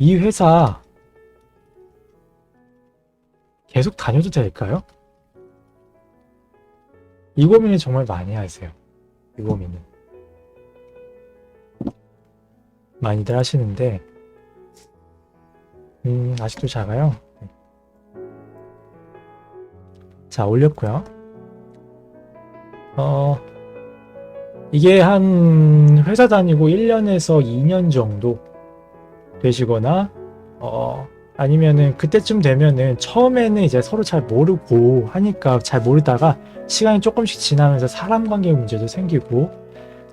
이 회사 계속 다녀도 될까요? 이 고민을 정말 많이 하세요. 이 고민은 많이들 하시는데 아직도 작아요. 자, 올렸고요. 이게 한 회사 다니고 1년에서 2년 정도 되시거나 아니면은 그때쯤 되면은 처음에는 이제 서로 잘 모르고 하니까 잘 모르다가 시간이 조금씩 지나면서 사람 관계 문제도 생기고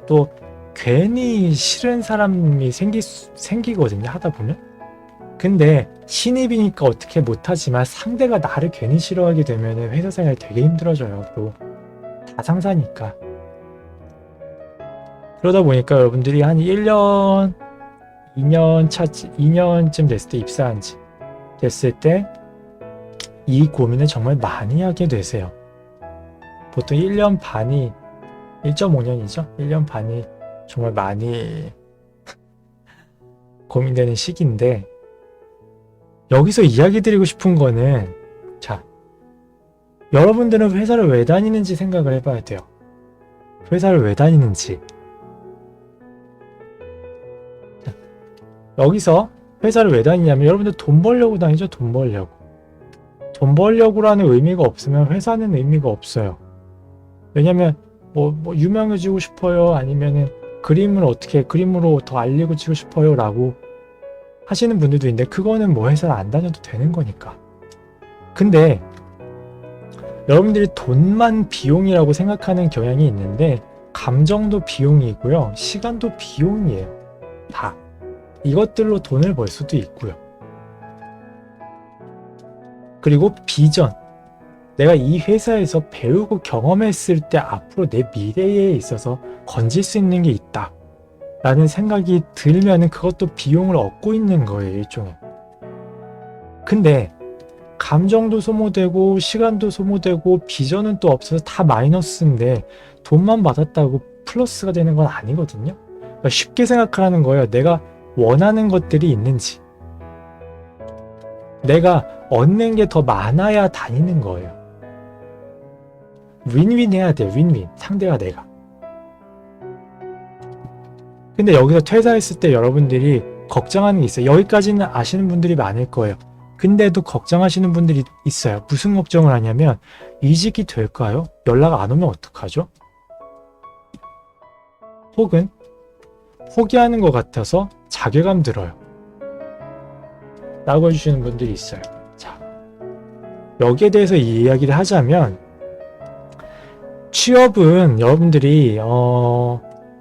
또 괜히 싫은 사람이 생기거든요, 하다 보면. 근데 신입이니까 어떻게 못하지만 상대가 나를 괜히 싫어하게 되면은 회사 생활이 되게 힘들어져요. 또 다 상사니까. 그러다 보니까 여러분들이 한 1년, 2년쯤 됐을 때 됐을 때 이 고민을 정말 많이 하게 되세요. 보통 1년 반이 1.5년이죠. 1년 반이 정말 많이 고민되는 시기인데 여기서 이야기 드리고 싶은 거는 자, 여러분들은 회사를 왜 다니는지 생각을 해봐야 돼요. 회사를 왜 다니는지. 자, 여기서 회사를 왜 다니냐면 여러분들 돈 벌려고 다니죠. 돈 벌려고. 돈 벌려고라는 의미가 없으면 회사는 의미가 없어요. 왜냐면 뭐 유명해지고 싶어요. 아니면은 그림으로 더 알리고 치고 싶어요. 라고 하시는 분들도 있는데 그거는 뭐 회사를 안 다녀도 되는 거니까. 근데 여러분들이 돈만 비용이라고 생각하는 경향이 있는데 감정도 비용이고요. 시간도 비용이에요. 다. 이것들로 돈을 벌 수도 있고요. 그리고 비전. 내가 이 회사에서 배우고 경험했을 때 앞으로 내 미래에 있어서 건질 수 있는 게 있다. 라는 생각이 들면은 그것도 비용을 얻고 있는 거예요, 일종의. 근데 감정도 소모되고 시간도 소모되고 비전은 또 없어서 다 마이너스인데 돈만 받았다고 플러스가 되는 건 아니거든요. 그러니까 쉽게 생각하라는 거예요. 내가 원하는 것들이 있는지, 내가 얻는 게 더 많아야 다니는 거예요. 윈윈 해야 돼요. 윈윈. 상대와 내가. 근데 여기서 퇴사했을 때 여러분들이 걱정하는 게 있어요. 여기까지는 아시는 분들이 많을 거예요. 근데도 걱정하시는 분들이 있어요. 무슨 걱정을 하냐면 이직이 될까요? 연락 안 오면 어떡하죠? 혹은 포기하는 것 같아서 자괴감 들어요. 라고 해주시는 분들이 있어요. 자, 여기에 대해서 이 이야기를 하자면 취업은 여러분들이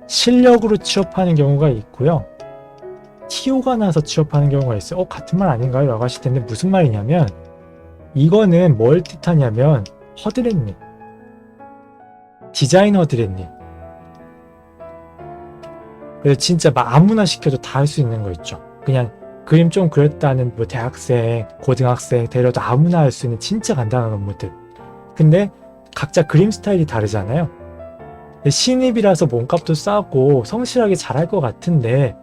실력으로 취업하는 경우가 있고요. TO가 나서 취업하는 경우가 있어요. 같은 말 아닌가요? 라고 하실 텐데 무슨 말이냐면 이거는 뭘 뜻하냐면 허드렛님, 디자인 허드렛님. 그래서 진짜 막 아무나 시켜도 다 할 수 있는 거 있죠. 그냥 그림 좀 그렸다는 뭐 대학생, 고등학생 데려도 아무나 할 수 있는 진짜 간단한 업무들. 근데 각자 그림 스타일이 다르잖아요. 신입이라서 몸값도 싸고 성실하게 잘할 것 같은데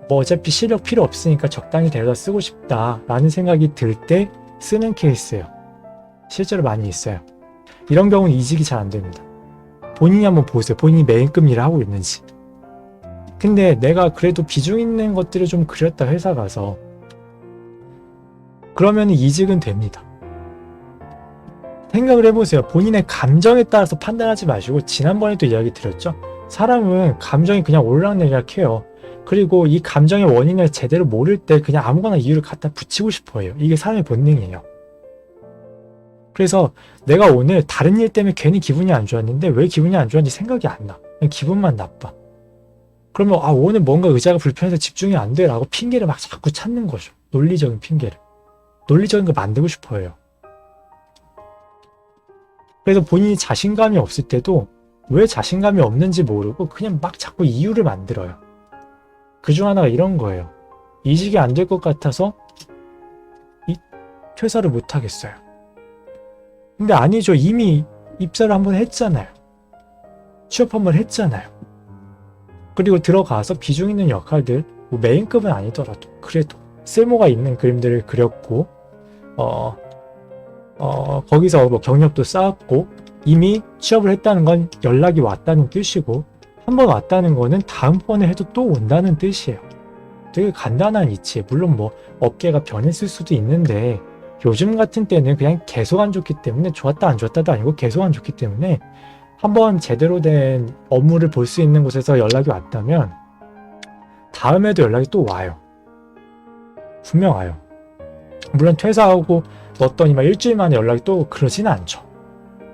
뭐 어차피 실력 필요 없으니까 적당히 데려다 쓰고 싶다라는 생각이 들 때 쓰는 케이스예요. 실제로 많이 있어요. 이런 경우는 이직이 잘 안 됩니다. 본인이 한번 보세요. 본인이 메인급 일을 하고 있는지. 근데 내가 그래도 비중 있는 것들을 좀 그렸다 회사 가서 그러면 이직은 됩니다. 생각을 해보세요. 본인의 감정에 따라서 판단하지 마시고 지난번에도 이야기 드렸죠. 사람은 감정이 그냥 오르락내리락 해요. 그리고 이 감정의 원인을 제대로 모를 때 그냥 아무거나 이유를 갖다 붙이고 싶어 해요. 이게 사람의 본능이에요. 그래서 내가 오늘 다른 일 때문에 괜히 기분이 안 좋았는데 왜 기분이 안 좋았는지 생각이 안 나. 그냥 기분만 나빠. 그러면 오늘 뭔가 의자가 불편해서 집중이 안 돼 라고 핑계를 막 자꾸 찾는 거죠. 논리적인 핑계를. 논리적인 걸 만들고 싶어 해요. 그래서 본인이 자신감이 없을 때도 왜 자신감이 없는지 모르고 그냥 막 자꾸 이유를 만들어요. 그중 하나가 이런 거예요. 이직이 안 될 것 같아서 퇴사를 못 하겠어요. 근데 아니죠. 이미 입사를 한번 했잖아요. 취업 한번 했잖아요. 그리고 들어가서 비중 있는 역할들, 뭐 메인급은 아니더라도 그래도 쓸모가 있는 그림들을 그렸고 거기서 뭐 경력도 쌓았고 이미 취업을 했다는 건 연락이 왔다는 뜻이고 한 번 왔다는 거는 다음번에 해도 또 온다는 뜻이에요. 되게 간단한 이치. 물론 뭐 업계가 변했을 수도 있는데 요즘 같은 때는 그냥 계속 안 좋기 때문에 좋았다 안 좋았다도 아니고 계속 안 좋기 때문에 한번 제대로 된 업무를 볼 수 있는 곳에서 연락이 왔다면 다음에도 연락이 또 와요. 분명 와요. 물론 퇴사하고 넣었더니 막 일주일 만에 연락이 또 그러지는 않죠.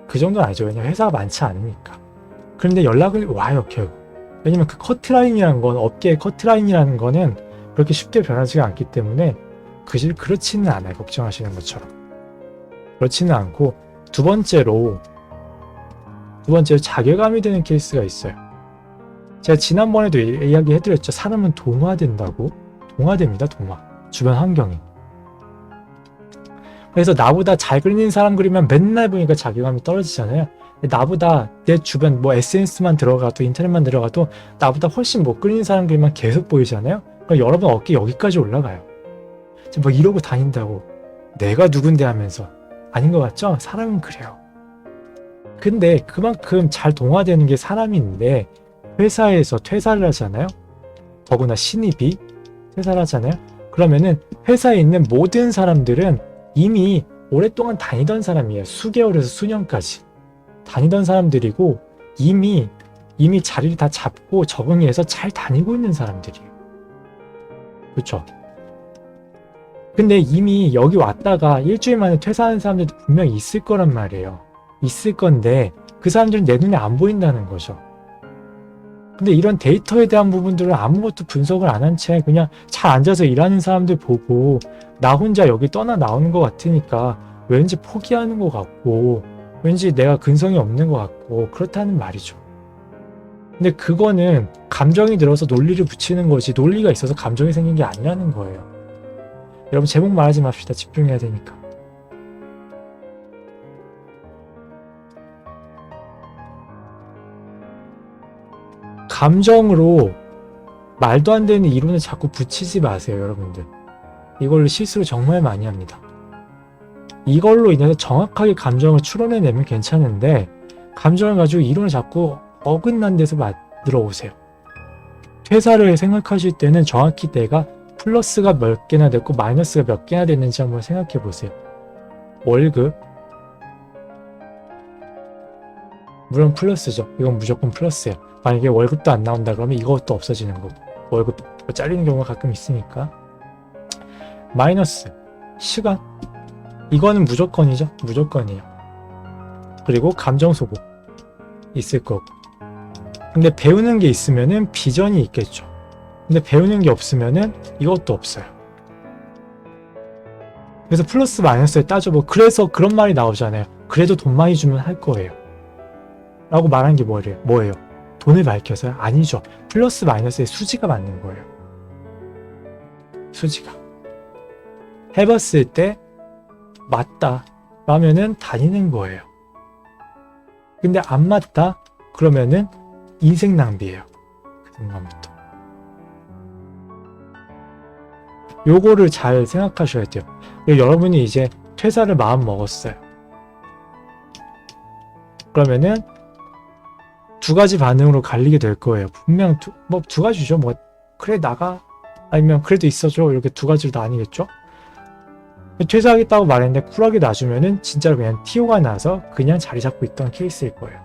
그 정도는 아니죠. 왜냐면 회사가 많지 않으니까. 그런데 연락을 와요, 결국. 왜냐면 그 커트라인이라는 건, 업계의 커트라인이라는 거는 그렇게 쉽게 변하지가 않기 때문에 그렇지는 않아요. 걱정하시는 것처럼. 그렇지는 않고 두 번째로 자괴감이 드는 케이스가 있어요. 제가 지난번에도 이야기해드렸죠. 사람은 동화된다고. 동화됩니다. 동화. 주변 환경이. 그래서 나보다 잘 그리는 사람 그리면 맨날 보니까 자괴감이 떨어지잖아요. 나보다 내 주변 뭐 SNS만 들어가도 인터넷만 들어가도 나보다 훨씬 못 그리는 사람 그리면 계속 보이잖아요. 그럼 여러분 어깨 여기까지 올라가요. 지금 뭐 이러고 다닌다고 내가 누군데 하면서 아닌 것 같죠? 사람은 그래요. 근데 그만큼 잘 동화되는 게 사람인데 회사에서 퇴사를 하잖아요. 더구나 신입이 퇴사를 하잖아요. 그러면은 회사에 있는 모든 사람들은 이미 오랫동안 다니던 사람이에요. 수개월에서 수년까지 다니던 사람들이고 이미 자리를 다 잡고 적응해서 잘 다니고 있는 사람들이에요. 그렇죠? 근데 이미 여기 왔다가 일주일 만에 퇴사하는 사람들도 분명히 있을 거란 말이에요. 있을 건데 그 사람들은 내 눈에 안 보인다는 거죠. 근데 이런 데이터에 대한 부분들은 아무것도 분석을 안 한 채 그냥 잘 앉아서 일하는 사람들 보고 나 혼자 여기 떠나 나오는 것 같으니까 왠지 포기하는 것 같고 왠지 내가 근성이 없는 것 같고 그렇다는 말이죠. 근데 그거는 감정이 들어서 논리를 붙이는 거지 논리가 있어서 감정이 생긴 게 아니라는 거예요. 여러분 제목 말하지 맙시다. 집중해야 되니까. 감정으로 말도 안 되는 이론을 자꾸 붙이지 마세요, 여러분들. 이걸로 실수를 정말 많이 합니다. 이걸로 인해서 정확하게 감정을 추론해내면 괜찮은데 감정을 가지고 이론을 자꾸 어긋난 데서 만들어 오세요. 퇴사를 생각하실 때는 정확히 내가 플러스가 몇 개나 됐고 마이너스가 몇 개나 됐는지 한번 생각해 보세요. 월급 물론 플러스죠. 이건 무조건 플러스예요. 만약에 월급도 안 나온다 그러면 이것도 없어지는 거고 월급 잘리는 경우가 가끔 있으니까. 마이너스 시간 이거는 무조건이죠. 무조건이에요. 그리고 감정 소모 있을 거고. 근데 배우는 게 있으면은 비전이 있겠죠. 근데 배우는 게 없으면은 이것도 없어요. 그래서 플러스 마이너스를 따져보고 그래서 그런 말이 나오잖아요. 그래도 돈 많이 주면 할 거예요. 라고 말한 게 뭐예요? 돈을 밝혀서요? 아니죠. 플러스 마이너스의 수지가 맞는 거예요. 수지가. 해봤을 때 맞다 라면은 다니는 거예요. 근데 안 맞다 그러면은 인생 낭비예요. 그 순간부터. 요거를 잘 생각하셔야 돼요. 여러분이 이제 퇴사를 마음 먹었어요. 그러면은 두 가지 반응으로 갈리게 될 거예요. 분명 두 가지죠. 뭐 그래 나가 아니면 그래도 있어줘 이렇게 두 가지로 다 아니겠죠. 퇴사하겠다고 말했는데 쿨하게 놔주면은 진짜로 그냥 티오가 나서 그냥 자리 잡고 있던 케이스일 거예요.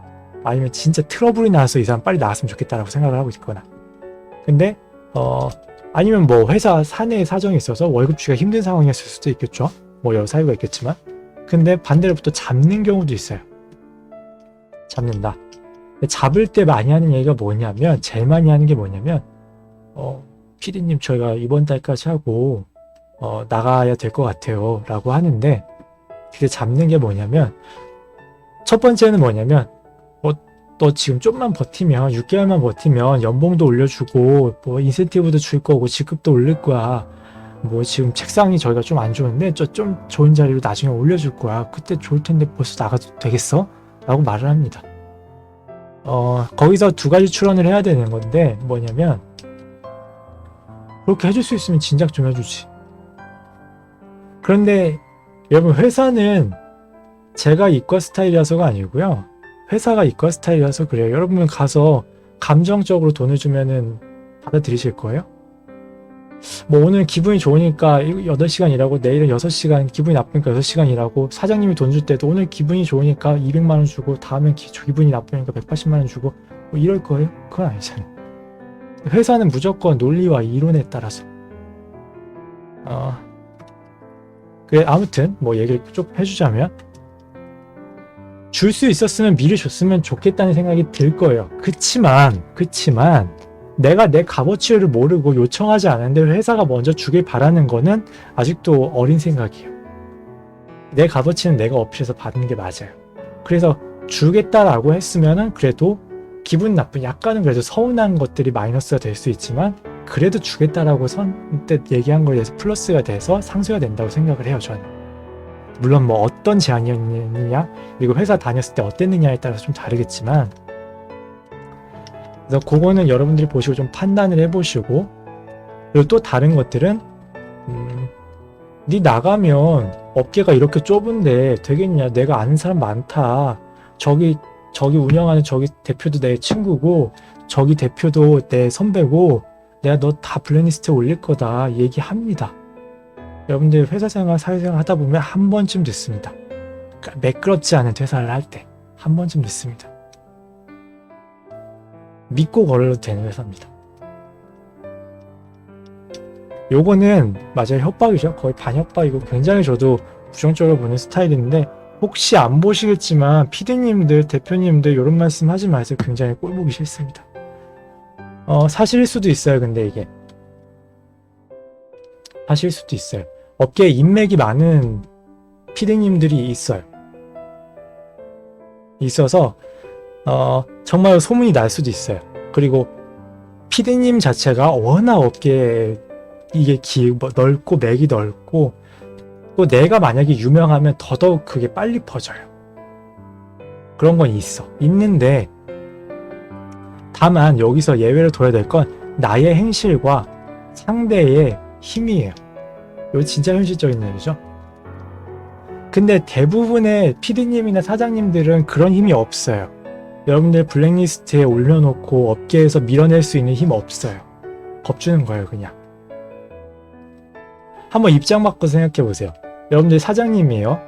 아니면 진짜 트러블이 나서 이 사람 빨리 나왔으면 좋겠다라고 생각을 하고 있거나. 근데 아니면 뭐 회사 사내의 사정이 있어서 월급 주기가 힘든 상황이었을 수도 있겠죠. 뭐 여러 사유가 있겠지만. 근데 반대로부터 잡는 경우도 있어요. 잡는다. 잡을 때 많이 하는 얘기가 뭐냐면 제일 많이 하는 게 뭐냐면 PD님 저희가 이번 달까지 하고 나가야 될 것 같아요 라고 하는데 그게 잡는 게 뭐냐면 첫 번째는 뭐냐면 너 지금 좀만 버티면 6개월만 버티면 연봉도 올려주고 뭐 인센티브도 줄 거고 직급도 올릴 거야. 뭐 지금 책상이 저희가 좀 안 좋은데 좀 좋은 자리로 나중에 올려줄 거야. 그때 좋을 텐데 벌써 나가도 되겠어? 라고 말을 합니다. 거기서 두 가지 추론을 해야 되는 건데 뭐냐면 그렇게 해줄 수 있으면 진작 좀 해주지. 그런데 여러분, 회사는 제가 이과 스타일이라서가 아니고요. 회사가 이과 스타일이라서 그래요. 여러분 가서 감정적으로 돈을 주면은 받아들이실 거예요? 뭐 오늘 기분이 좋으니까 8시간 일하고 내일은 6시간, 기분이 나쁘니까 6시간 일하고, 사장님이 돈 줄 때도 오늘 기분이 좋으니까 200만 원 주고 다음엔 기분이 나쁘니까 180만 원 주고 뭐 이럴 거예요? 그건 아니잖아요. 회사는 무조건 논리와 이론에 따라서 그래, 아무튼 뭐 얘기를 좀 해주자면, 줄 수 있었으면 미리 줬으면 좋겠다는 생각이 들 거예요. 그치만 내가 내 값어치를 모르고 요청하지 않았는데 회사가 먼저 주길 바라는 거는 아직도 어린 생각이에요. 내 값어치는 내가 어필해서 받는 게 맞아요. 그래서 주겠다라고 했으면은 그래도 기분 나쁜, 약간은 그래도 서운한 것들이 마이너스가 될 수 있지만, 그래도 주겠다라고 선뜻 얘기한 거에 대해서 플러스가 돼서 상쇄가 된다고 생각을 해요, 저는. 물론 뭐 어떤 제안이었느냐, 그리고 회사 다녔을 때 어땠느냐에 따라서 좀 다르겠지만, 그래서 그거는 여러분들이 보시고 좀 판단을 해보시고, 그리고 또 다른 것들은 니 나가면 업계가 이렇게 좁은데 되겠냐, 내가 아는 사람 많다, 저기 운영하는 저기 대표도 내 친구고 저기 대표도 내 선배고 내가 너 다 블랙리스트에 올릴 거다 얘기합니다. 여러분들 회사 생활, 사회생활 하다 보면 한 번쯤 듣습니다. 그러니까 매끄럽지 않은 퇴사를 할 때 한 번쯤 듣습니다. 믿고 걸어도 되는 회사입니다. 요거는 맞아요, 협박이죠. 거의 반협박이고 굉장히 저도 부정적으로 보는 스타일인데, 혹시 안 보시겠지만 PD님들, 대표님들 이런 말씀 하지 마세요. 굉장히 꼴보기 싫습니다. 사실일 수도 있어요. 근데 이게 사실일 수도 있어요. 업계에 인맥이 많은 PD님들이 있어서 정말 소문이 날 수도 있어요. 그리고 PD님 자체가 워낙 업계에 이게 넓고 맥이 넓고, 또 내가 만약에 유명하면 더더욱 그게 빨리 퍼져요. 그런 건 있는데, 다만 여기서 예외를 둬야 될 건 나의 행실과 상대의 힘이에요. 이거 진짜 현실적인 얘기죠. 근데 대부분의 PD님이나 사장님들은 그런 힘이 없어요. 여러분들 블랙리스트에 올려놓고 업계에서 밀어낼 수 있는 힘 없어요. 겁주는 거예요, 그냥. 한번 입장 바꿔 생각해 보세요. 여러분들 사장님이에요.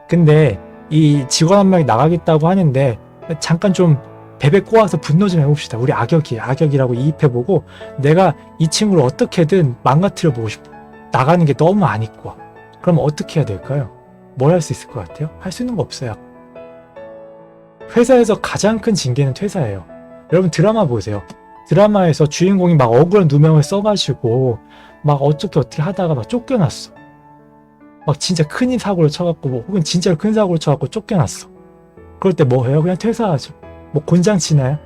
근데 이 직원 한 명이 나가겠다고 하는데, 잠깐 좀 베베 꼬아서 분노 좀 해봅시다. 우리 악역이라고 이입해보고 내가 이 친구를 어떻게든 망가뜨려 보고 싶어. 나가는 게 너무 안 입고. 그럼 어떻게 해야 될까요? 뭘 할 수 있을 것 같아요? 할 수 있는 거 없어요. 회사에서 가장 큰 징계는 퇴사예요. 여러분 드라마 보세요. 드라마에서 주인공이 막 억울한 누명을 써가지고 막 어떻게 하다가 막 쫓겨났어. 막 진짜 큰 사고를 쳐갖고, 뭐 혹은 진짜로 큰 사고를 쳐갖고 쫓겨났어. 그럴 때 뭐 해요? 그냥 퇴사하죠. 뭐 곤장 치나요?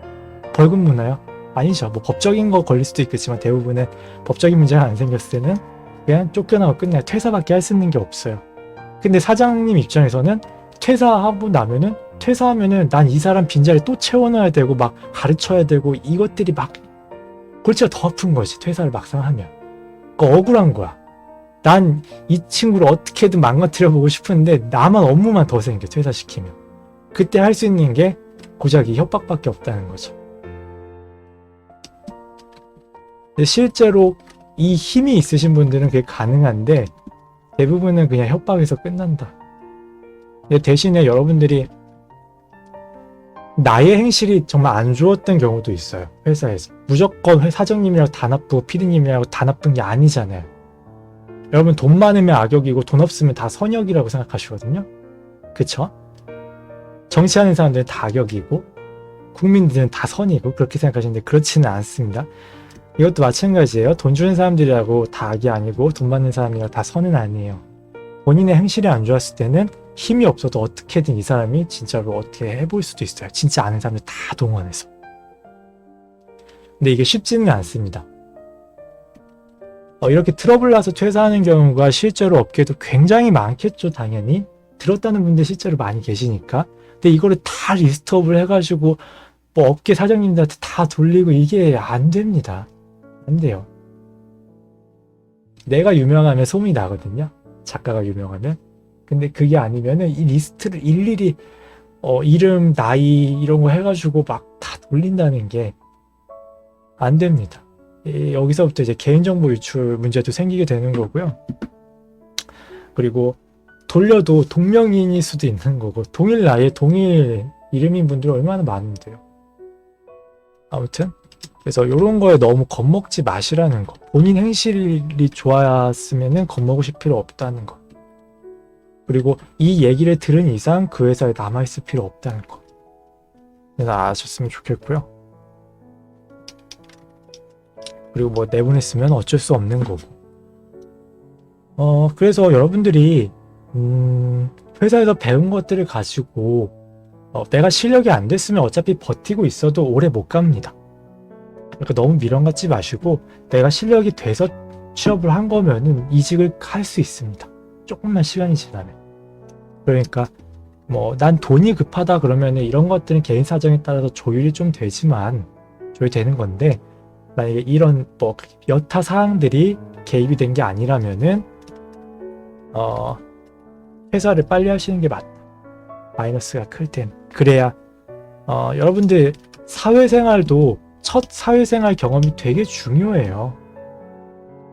벌금 무나요? 아니죠. 뭐 법적인 거 걸릴 수도 있겠지만 대부분은 법적인 문제가 안 생겼을 때는 그냥 쫓겨나고 끝나요. 퇴사밖에 할 수 있는 게 없어요. 근데 사장님 입장에서는 퇴사하면은 난 이 사람 빈자리 또 채워넣어야 되고 막 가르쳐야 되고, 이것들이 막 골치가 더 아픈 거지. 퇴사를 막상 하면. 그러니까 억울한 거야. 난 이 친구를 어떻게든 망가뜨려 보고 싶은데 나만 업무만 더 생겨, 퇴사시키면. 그때 할 수 있는 게 고작 이 협박밖에 없다는 거죠. 근데 실제로 이 힘이 있으신 분들은 그게 가능한데, 대부분은 그냥 협박에서 끝난다. 근데 대신에 여러분들이 나의 행실이 정말 안 좋았던 경우도 있어요. 회사에서. 무조건 사장님이라고 다 나쁘고 PD님이라고 다 나쁜 게 아니잖아요. 여러분 돈 많으면 악역이고 돈 없으면 다 선역이라고 생각하시거든요. 그쵸? 정치하는 사람들은 다 악역이고 국민들은 다 선이고 그렇게 생각하시는데 그렇지는 않습니다. 이것도 마찬가지예요. 돈 주는 사람들이라고 다 악이 아니고 돈 받는 사람이라고 다 선은 아니에요. 본인의 행실이 안 좋았을 때는 힘이 없어도 어떻게든 이 사람이 진짜로 어떻게 해볼 수도 있어요. 진짜 아는 사람들 다 동원해서. 근데 이게 쉽지는 않습니다. 이렇게 트러블 나서 퇴사하는 경우가 실제로 업계에도 굉장히 많겠죠. 당연히 들었다는 분들 실제로 많이 계시니까. 근데 이거를 다 리스트업을 해가지고 뭐 업계 사장님들한테 다 돌리고 이게 안 됩니다. 안 돼요. 내가 유명하면 소문이 나거든요. 작가가 유명하면. 근데 그게 아니면은 이 리스트를 일일이 이름, 나이 이런 거 해가지고 막 다 돌린다는 게 안 됩니다. 여기서부터 이제 개인정보 유출 문제도 생기게 되는 거고요. 그리고 돌려도 동명이인일 수도 있는 거고, 동일 나이에 동일 이름인 분들이 얼마나 많은데요. 아무튼 그래서 이런 거에 너무 겁먹지 마시라는 거. 본인 행실이 좋았으면 겁먹으실 필요 없다는 거. 그리고 이 얘기를 들은 이상 그 회사에 남아있을 필요 없다는 거. 아셨으면 좋겠고요. 그리고 뭐 내보냈으면 어쩔 수 없는 거고. 그래서 여러분들이 회사에서 배운 것들을 가지고 내가 실력이 안 됐으면 어차피 버티고 있어도 오래 못 갑니다. 그러니까 너무 미련 갖지 마시고, 내가 실력이 돼서 취업을 한 거면은 이직을 할 수 있습니다. 조금만 시간이 지나면. 그러니까 뭐 난 돈이 급하다 그러면은 이런 것들은 개인 사정에 따라서 조율이 좀 되지만 조율되는 건데, 만약에 이런 뭐 여타 사항들이 개입이 된 게 아니라면은 회사를 빨리 하시는 게 맞다. 마이너스가 클 땐. 그래야 여러분들 사회생활도 첫 사회생활 경험이 되게 중요해요.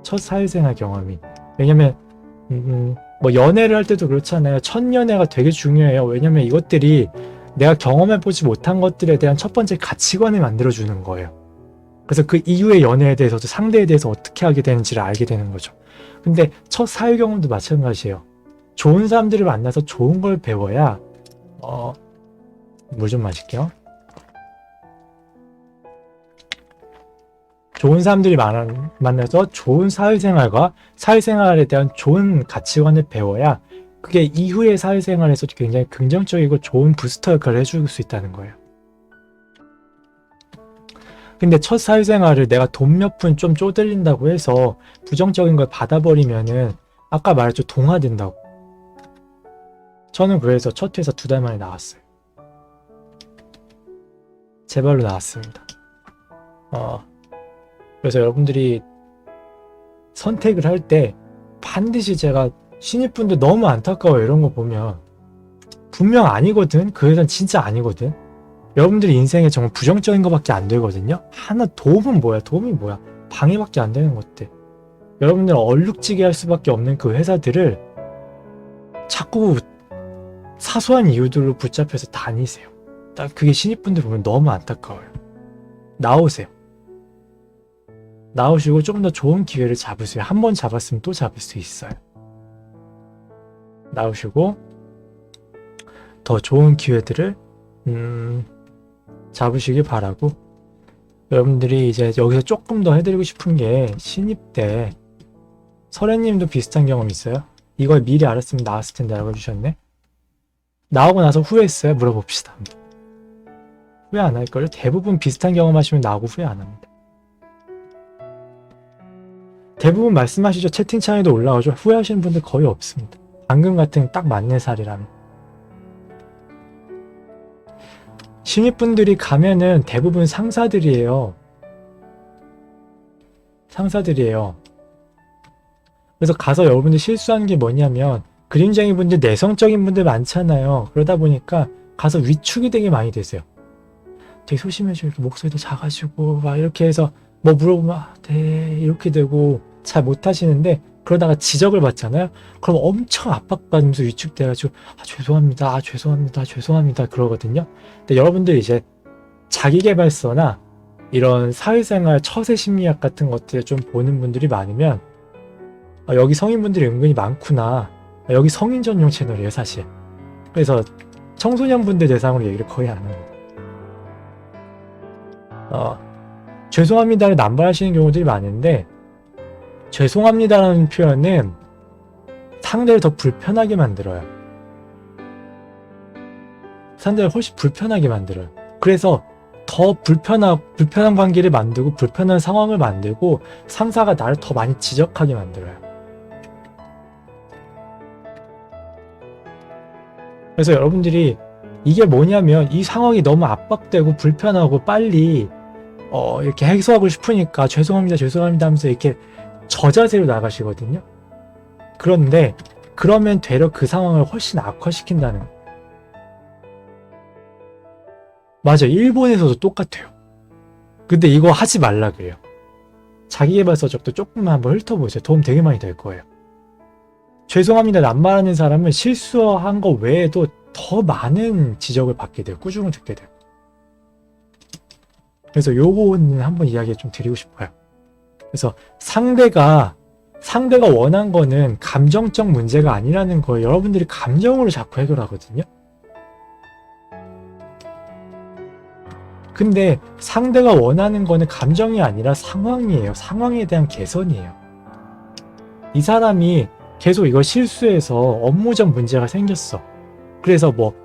첫 사회생활 경험이. 왜냐면 뭐 연애를 할 때도 그렇잖아요. 첫 연애가 되게 중요해요. 왜냐면 이것들이 내가 경험해보지 못한 것들에 대한 첫 번째 가치관을 만들어주는 거예요. 그래서 그 이후의 연애에 대해서도 상대에 대해서 어떻게 하게 되는지를 알게 되는 거죠. 근데 첫 사회 경험도 마찬가지예요. 좋은 사람들을 만나서 좋은 걸 배워야 물 좀 마실게요. 좋은 사람들이 만나서 좋은 사회생활과 사회생활에 대한 좋은 가치관을 배워야 그게 이후의 사회생활에서 굉장히 긍정적이고 좋은 부스터 역할을 해줄 수 있다는 거예요. 근데 첫 사회생활을 내가 돈 몇 푼 좀 쪼들린다고 해서 부정적인 걸 받아버리면은 아까 말했죠. 동화된다고. 저는 그래서 첫 회사 2달 만에 나왔어요. 제 발로 나왔습니다. 그래서 여러분들이 선택을 할 때 반드시, 제가 신입분들 너무 안타까워요. 이런 거 보면 분명 아니거든. 그 회사는 진짜 아니거든. 여러분들이 인생에 정말 부정적인 것밖에 안 되거든요. 하나 도움은 뭐야? 도움이 뭐야? 방해밖에 안 되는 것들. 여러분들 얼룩지게 할 수밖에 없는 그 회사들을 자꾸 사소한 이유들로 붙잡혀서 다니세요. 딱 그게 신입분들 보면 너무 안타까워요. 나오세요. 나오시고 좀 더 좋은 기회를 잡으세요. 한 번 잡았으면 또 잡을 수 있어요. 나오시고 더 좋은 기회들을 잡으시길 바라고, 여러분들이 이제 여기서 조금 더 해드리고 싶은 게, 신입 때 설혜님도 비슷한 경험 있어요? 이걸 미리 알았으면 나왔을 텐데 라고 해주셨네. 나오고 나서 후회했어요? 물어봅시다. 후회 안 할걸요? 대부분 비슷한 경험 하시면 나오고 후회 안 합니다. 대부분 말씀하시죠. 채팅창에도 올라오죠. 후회하시는 분들 거의 없습니다. 방금 같은 딱 맞는 살이라면. 신입분들이 가면은 대부분 상사들이에요. 상사들이에요. 그래서 가서 여러분들 실수하는 게 뭐냐면, 그림쟁이 분들, 내성적인 분들 많잖아요. 그러다 보니까 가서 위축이 되게 많이 되세요. 되게 소심해지고 이렇게 목소리도 작아지고 막 이렇게 해서 뭐 물어보면 네 이렇게 되고 잘 못하시는데, 그러다가 지적을 받잖아요. 그럼 엄청 압박받으면서 위축돼가지고 죄송합니다, 죄송합니다 그러거든요. 근데 여러분들 이제 자기계발서나 이런 사회생활 처세 심리학 같은 것들을 좀 보는 분들이 많으면 여기 성인분들이 은근히 많구나. 여기 성인 전용 채널이에요 사실. 그래서 청소년분들 대상으로 얘기를 거의 안 합니다. 죄송합니다를 남발하시는 경우들이 많은데, 죄송합니다라는 표현은 상대를 더 불편하게 만들어요. 상대를 훨씬 불편하게 만들어요. 그래서 더 불편한 관계를 만들고 불편한 상황을 만들고 상사가 나를 더 많이 지적하게 만들어요. 그래서 여러분들이 이게 뭐냐면, 이 상황이 너무 압박되고 불편하고 빨리 이렇게 해소하고 싶으니까 죄송합니다 하면서 이렇게 저자세로 나가시거든요. 그런데 그러면 되려 그 상황을 훨씬 악화시킨다는 거. 맞아요. 일본에서도 똑같아요. 근데 이거 하지 말라 그래요. 자기계발서적도 조금만 한번 훑어보세요. 도움 되게 많이 될 거예요. 죄송합니다. 낱말하는 사람은 실수한 거 외에도 더 많은 지적을 받게 돼요. 꾸중을 듣게 돼요. 그래서 요거는 한번 이야기 좀 드리고 싶어요. 그래서 상대가 원한 거는 감정적 문제가 아니라는 거예요. 여러분들이 감정으로 자꾸 해결하거든요. 근데 상대가 원하는 거는 감정이 아니라 상황이에요. 상황에 대한 개선이에요. 이 사람이 계속 이걸 실수해서 업무적 문제가 생겼어. 그래서 뭐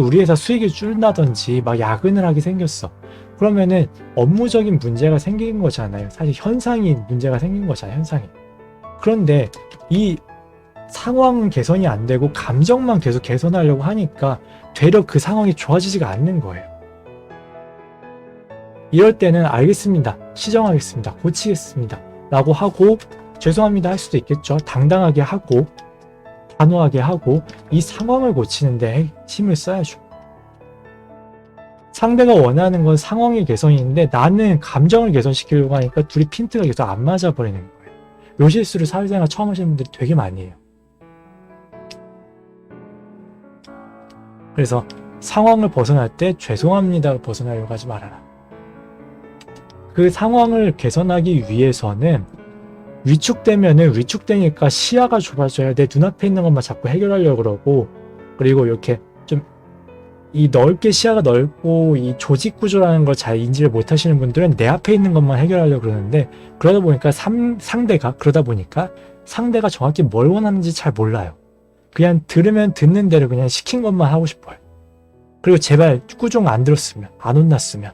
우리 회사 수익이 줄나든지 막 야근을 하게 생겼어. 그러면은 업무적인 문제가 생긴 거잖아요. 사실 현상이 문제가 생긴 거잖아요. 현상이. 그런데 이 상황 개선이 안 되고 감정만 계속 개선하려고 하니까 되려 그 상황이 좋아지지가 않는 거예요. 이럴 때는 알겠습니다. 시정하겠습니다. 고치겠습니다. 라고 하고 죄송합니다 할 수도 있겠죠. 당당하게 하고 단호하게 하고 이 상황을 고치는데 힘을 써야죠. 상대가 원하는 건 상황의 개선인데 나는 감정을 개선시키려고 하니까 둘이 핀트가 계속 안 맞아버리는 거예요. 요 실수를 사회생활 처음 하시는 분들이 되게 많이 해요. 그래서 상황을 벗어날 때 죄송합니다로 벗어나려고 하지 말아라. 그 상황을 개선하기 위해서는 위축되면은 위축되니까 시야가 좁아져야 내 눈앞에 있는 것만 자꾸 해결하려고 그러고, 그리고 이렇게 좀 이 넓게 시야가 넓고 이 조직 구조라는 걸 잘 인지를 못 하시는 분들은 내 앞에 있는 것만 해결하려고 그러는데, 그러다 보니까 상대가 정확히 뭘 원하는지 잘 몰라요. 그냥 들으면 듣는 대로 그냥 시킨 것만 하고 싶어요. 그리고 제발 꾸중 안 들었으면, 안 혼났으면.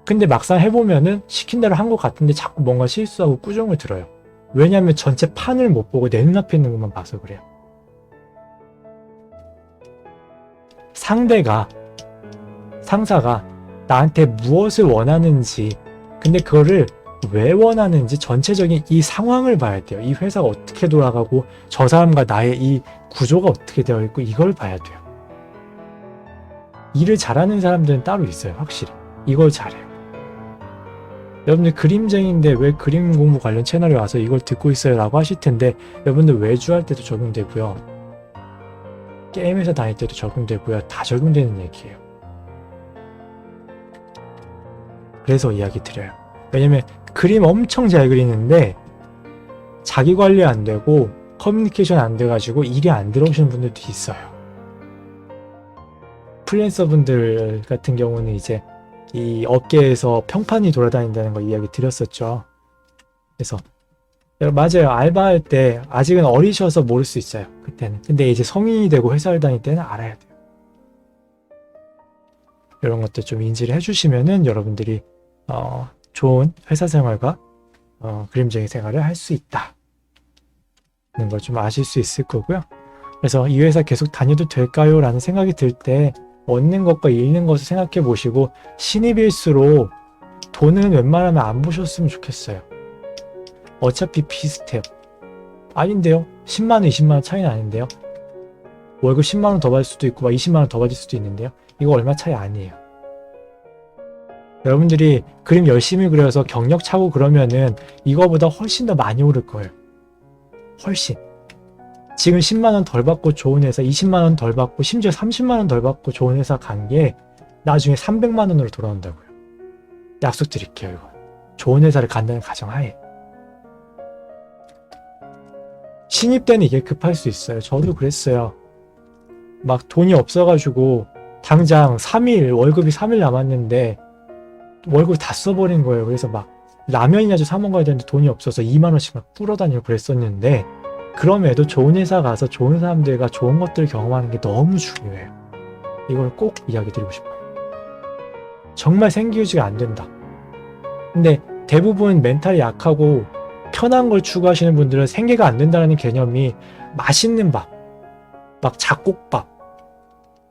근데 막상 해보면은 시킨 대로 한 것 같은데 자꾸 뭔가 실수하고 꾸중을 들어요. 왜냐하면 전체 판을 못 보고 내 눈앞에 있는 것만 봐서 그래요. 상사가 나한테 무엇을 원하는지, 근데 그거를 왜 원하는지 전체적인 이 상황을 봐야 돼요. 이 회사가 어떻게 돌아가고 저 사람과 나의 이 구조가 어떻게 되어 있고 이걸 봐야 돼요. 일을 잘하는 사람들은 따로 있어요. 확실히. 이걸 잘해요. 여러분들 그림쟁이인데 왜 그림 공부 관련 채널에 와서 이걸 듣고 있어요 라고 하실 텐데, 여러분들 외주할 때도 적용되고요. 게임 회사 다닐 때도 적용되고요. 다 적용되는 얘기예요. 그래서 이야기 드려요. 왜냐면 그림 엄청 잘 그리는데 자기 관리 안 되고 커뮤니케이션 안 돼가지고 일이 안 들어오시는 분들도 있어요. 프리랜서 분들 같은 경우는 이제 이 업계에서 평판이 돌아다닌다는 거 이야기 드렸었죠. 그래서 맞아요. 알바할 때 아직은 어리셔서 모를 수 있어요. 그때는. 근데 이제 성인이 되고 회사를 다닐 때는 알아야 돼요. 이런 것들 좀 인지를 해주시면은 여러분들이 좋은 회사 생활과 그림쟁이 생활을 할 수 있다. 는 걸 좀 아실 수 있을 거고요. 그래서 이 회사 계속 다녀도 될까요? 라는 생각이 들 때 얻는 것과 잃는 것을 생각해 보시고, 신입일수록 돈은 웬만하면 안 보셨으면 좋겠어요. 어차피 비슷해요. 아닌데요? 10만원, 20만원 차이는 아닌데요? 월급 10만원 더 받을 수도 있고 20만원 더 받을 수도 있는데요? 이거 얼마 차이 아니에요. 여러분들이 그림 열심히 그려서 경력 차고 그러면은 이거보다 훨씬 더 많이 오를 거예요. 훨씬. 지금 10만원 덜 받고 좋은 회사, 20만원 덜 받고 심지어 30만원 덜 받고 좋은 회사 간 게 나중에 300만원으로 돌아온다고요. 약속 드릴게요. 이거. 좋은 회사를 간다는 가정하에. 신입 때는 이게 급할 수 있어요. 저도 그랬어요. 막 돈이 없어가지고 당장 3일, 월급이 3일 남았는데 월급을 다 써버린 거예요. 그래서 막 라면이나 좀 사 먹어야 되는데 돈이 없어서 2만원씩 막 뿌려다니고 그랬었는데, 그럼에도 좋은 회사 가서 좋은 사람들과 좋은 것들을 경험하는 게 너무 중요해요. 이걸 꼭 이야기 드리고 싶어요. 정말 생기유지가 안 된다. 근데 대부분 멘탈이 약하고 편한 걸 추구하시는 분들은 생계가 안 된다는 개념이 맛있는 밥, 막 잡곡밥,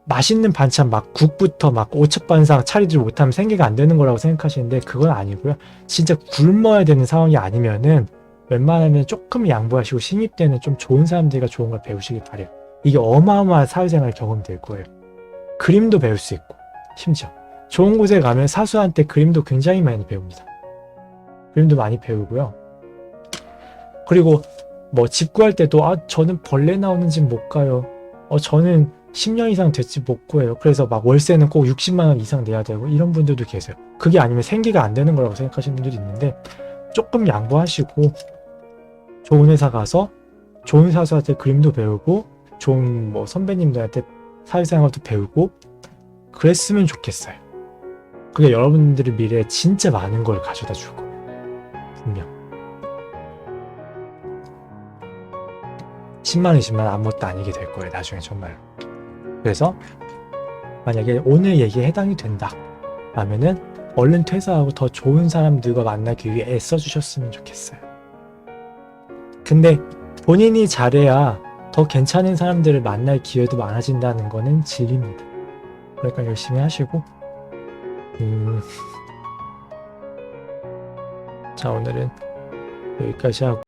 맛있는 반찬 막 국부터 막 오첩반상 차리지 못하면 생계가 안 되는 거라고 생각하시는데 그건 아니고요. 진짜 굶어야 되는 상황이 아니면은 웬만하면 조금 양보하시고 신입 때는 좀 좋은 사람들과 좋은 걸 배우시길 바래요. 이게 어마어마한 사회생활 경험이 될 거예요. 그림도 배울 수 있고 심지어 좋은 곳에 가면 사수한테 그림도 굉장히 많이 배웁니다. 그림도 많이 배우고요. 그리고 뭐 집 구할 때도 저는 벌레 나오는 집 못 가요. 저는 10년 이상 됐지 못 구해요. 그래서 막 월세는 꼭 60만 원 이상 내야 되고 이런 분들도 계세요. 그게 아니면 생계가 안 되는 거라고 생각하시는 분들이 있는데 조금 양보하시고 좋은 회사 가서 좋은 사수한테 그림도 배우고 좋은 뭐 선배님들한테 사회생활도 배우고 그랬으면 좋겠어요. 그게 여러분들의 미래에 진짜 많은 걸 가져다 줄 거예요. 분명. 10만 20만 아무것도 아니게 될 거예요. 나중에 정말로. 그래서 만약에 오늘 얘기에 해당이 된다 라면은 얼른 퇴사하고 더 좋은 사람들과 만나기 위해 애써주셨으면 좋겠어요. 근데 본인이 잘해야 더 괜찮은 사람들을 만날 기회도 많아진다는 거는 진리입니다. 그러니까 열심히 하시고 자 오늘은 여기까지 하고